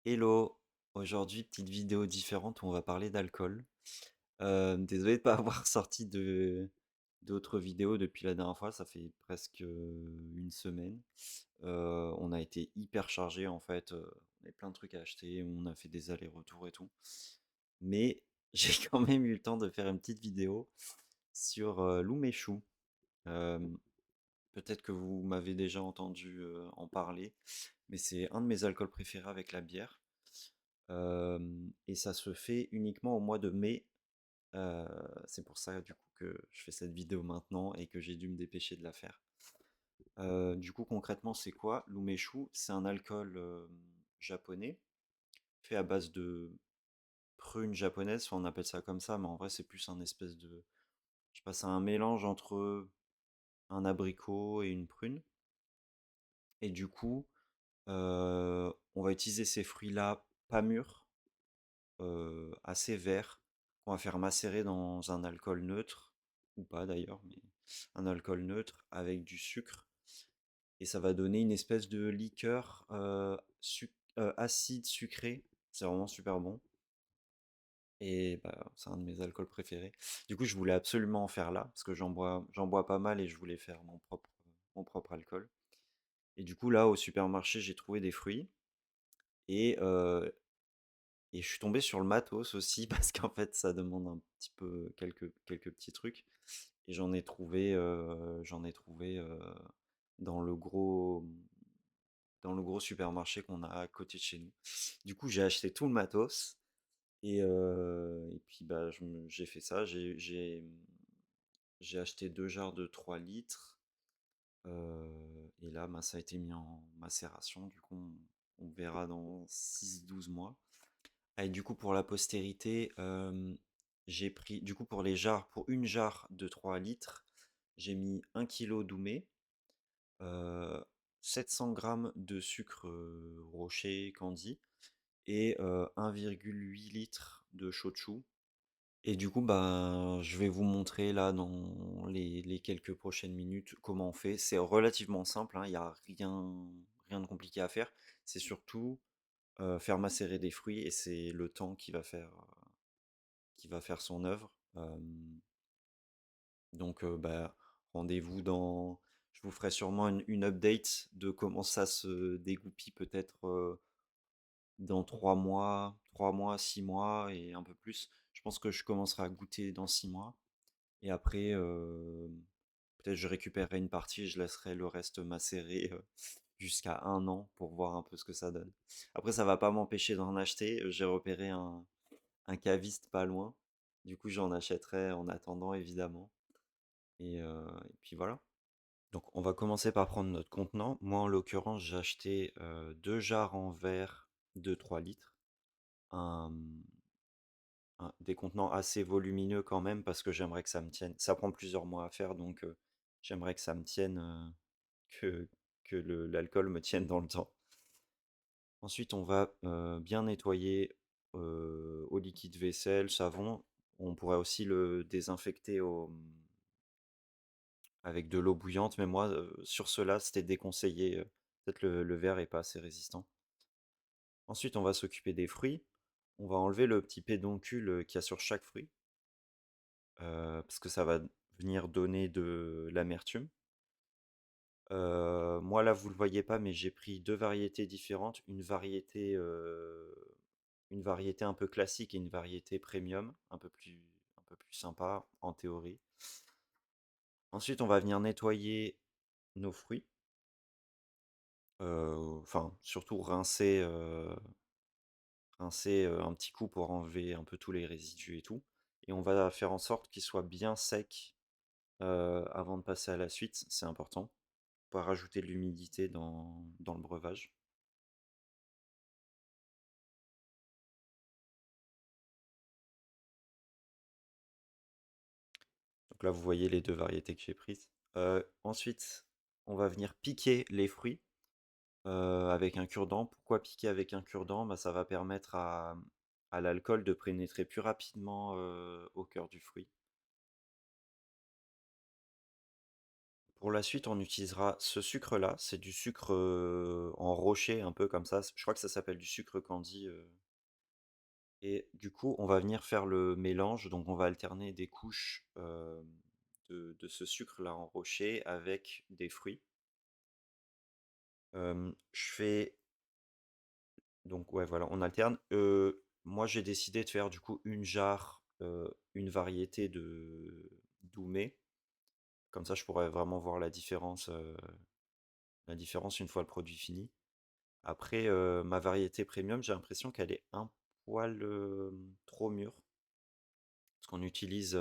Hello, aujourd'hui petite vidéo différente où on va parler d'alcool. Désolé de ne pas avoir sorti d'autres vidéos depuis la dernière fois, ça fait presque une semaine. On a été hyper chargé en fait, on avait plein de trucs à acheter, on a fait des allers-retours et tout. Mais j'ai quand même eu le temps de faire une petite vidéo sur l'umeshu. Euh, Peut-être que vous m'avez déjà entendu en parler, mais c'est un de mes alcools préférés avec la bière. Et ça se fait uniquement au mois de mai. Heu, c'est pour ça du coup que je fais cette vidéo maintenant et que j'ai dû me dépêcher de la faire. Du coup concrètement c'est quoi? L'umeshu, c'est un alcool, japonais, fait à base de prunes japonaises, enfin on appelle ça comme ça, mais en vrai c'est plus un espèce de je sais pas, c'est un mélange entre un abricot et une prune. Et du coup, on va utiliser ces fruits-là pas mûrs, assez vert, qu'on va faire macérer dans un alcool neutre, ou pas d'ailleurs, mais un alcool neutre avec du sucre. Et ça va donner une espèce de liqueur acide sucré. C'est vraiment super bon. Et bah, c'est un de mes alcools préférés. Du coup, je voulais absolument en faire là, parce que j'en bois pas mal et je voulais faire mon propre alcool. Et du coup, là, au supermarché, j'ai trouvé des fruits. Et Et je suis tombé sur le matos aussi parce qu'en fait, ça demande un petit peu quelques petits trucs. Et j'en ai trouvé dans le gros, dans le gros supermarché qu'on a à côté de chez nous. Du coup, j'ai acheté tout le matos et puis bah, j'ai fait ça. J'ai acheté 2 jarres de 3 litres et là, bah, ça a été mis en macération. Du coup, on verra dans 6 12 mois. Et du coup, pour la postérité, j'ai pris, du coup, pour les jarres, pour une jarre de 3 litres, j'ai mis 1 kilo d'oumé, euh, 700 grammes de sucre rocher candy et 1,8 litres de shochu. Et du coup, bah, je vais vous montrer là dans les quelques prochaines minutes comment on fait. C'est relativement simple, hein, il n'y a rien de compliqué à faire. C'est surtout faire macérer des fruits et c'est le temps qui va faire son œuvre. Donc, bah, rendez-vous dans. Je vous ferai sûrement une update de comment ça se dégoupille peut-être dans 3 mois, 6 mois et un peu plus. Je pense que je commencerai à goûter dans 6 mois. Et après, peut-être je récupérerai une partie et je laisserai le reste macérer jusqu'à 1 an pour voir un peu ce que ça donne. Après, ça va pas m'empêcher d'en acheter. J'ai repéré un caviste pas loin. Du coup, j'en achèterai en attendant, évidemment. Et puis voilà. Donc, on va commencer par prendre notre contenant. Moi, en l'occurrence, j'ai acheté 2 jarres en verre de 3 litres. Un, des contenants assez volumineux quand même, parce que j'aimerais que ça me tienne. Ça prend plusieurs mois à faire, donc j'aimerais que ça me tienne, que, l'alcool me tienne dans le temps. Ensuite, on va bien nettoyer au liquide vaisselle, savon. On pourrait aussi le désinfecter avec de l'eau bouillante, mais moi, sur cela, c'était déconseillé. Peut-être le verre est pas assez résistant. Ensuite, on va s'occuper des fruits. On va enlever le petit pédoncule qu'il y a sur chaque fruit, parce que ça va venir donner de l'amertume. Moi, là, vous le voyez pas, mais j'ai pris 2 variétés différentes. Une variété un peu classique et une variété premium, un peu plus sympa en théorie. Ensuite, on va venir nettoyer nos fruits. Enfin, surtout rincer un petit coup pour enlever un peu tous les résidus et tout. Et on va faire en sorte qu'ils soient bien secs avant de passer à la suite. C'est important. Pas rajouter de l'humidité dans le breuvage. Donc là, vous voyez les 2 variétés que j'ai prises. Ensuite, on va venir piquer les fruits avec un cure-dent. Pourquoi piquer avec un cure-dent? Bah, ça va permettre à l'alcool de pénétrer plus rapidement au cœur du fruit. Pour la suite, on utilisera ce sucre-là. C'est du sucre en rocher, un peu comme ça. Je crois que ça s'appelle du sucre candy. Et du coup, on va venir faire le mélange. Donc, on va alterner des couches de ce sucre-là en rocher avec des fruits. Je fais donc ouais, voilà, on alterne. Moi, j'ai décidé de faire du coup une jarre, une variété de Doumé. Comme ça, je pourrais vraiment voir la différence une fois le produit fini. Après, ma variété premium, j'ai l'impression qu'elle est un poil trop mûre. Parce qu'on utilise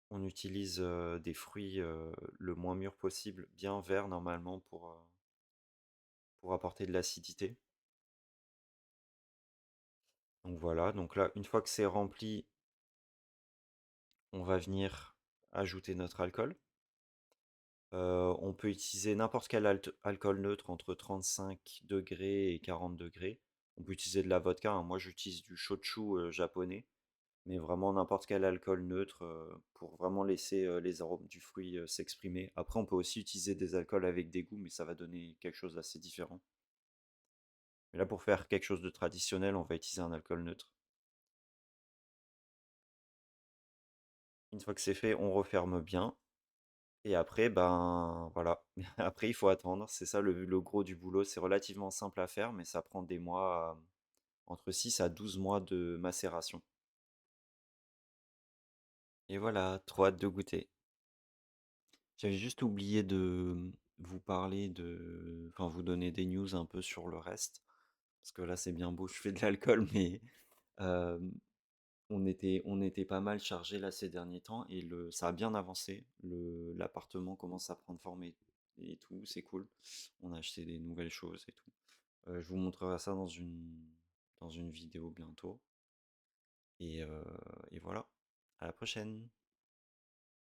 des fruits le moins mûrs possible, bien verts normalement pour apporter de l'acidité. Donc voilà, donc là, une fois que c'est rempli, on va venir ajouter notre alcool. On peut utiliser n'importe quel alcool neutre entre 35 degrés et 40 degrés. On peut utiliser de la vodka, hein. Moi, j'utilise du shochu japonais, mais vraiment n'importe quel alcool neutre pour vraiment laisser les arômes du fruit s'exprimer. Après, on peut aussi utiliser des alcools avec des goûts, mais ça va donner quelque chose d'assez différent. Mais là, pour faire quelque chose de traditionnel, on va utiliser un alcool neutre. Une fois que c'est fait, on referme bien. Et après, ben voilà. Après, il faut attendre. C'est ça le gros du boulot. C'est relativement simple à faire, mais ça prend des mois, entre 6 à 12 mois de macération. Et voilà, trop hâte de goûter. J'avais juste oublié de vous parler enfin vous donner des news un peu sur le reste. Parce que là, c'est bien beau, je fais de l'alcool, mais euh, on était pas mal chargé là ces derniers temps et ça a bien avancé. L'appartement commence à prendre forme et tout, c'est cool. On a acheté des nouvelles choses et tout. Je vous montrerai ça dans une vidéo bientôt. Et, et voilà. À la prochaine.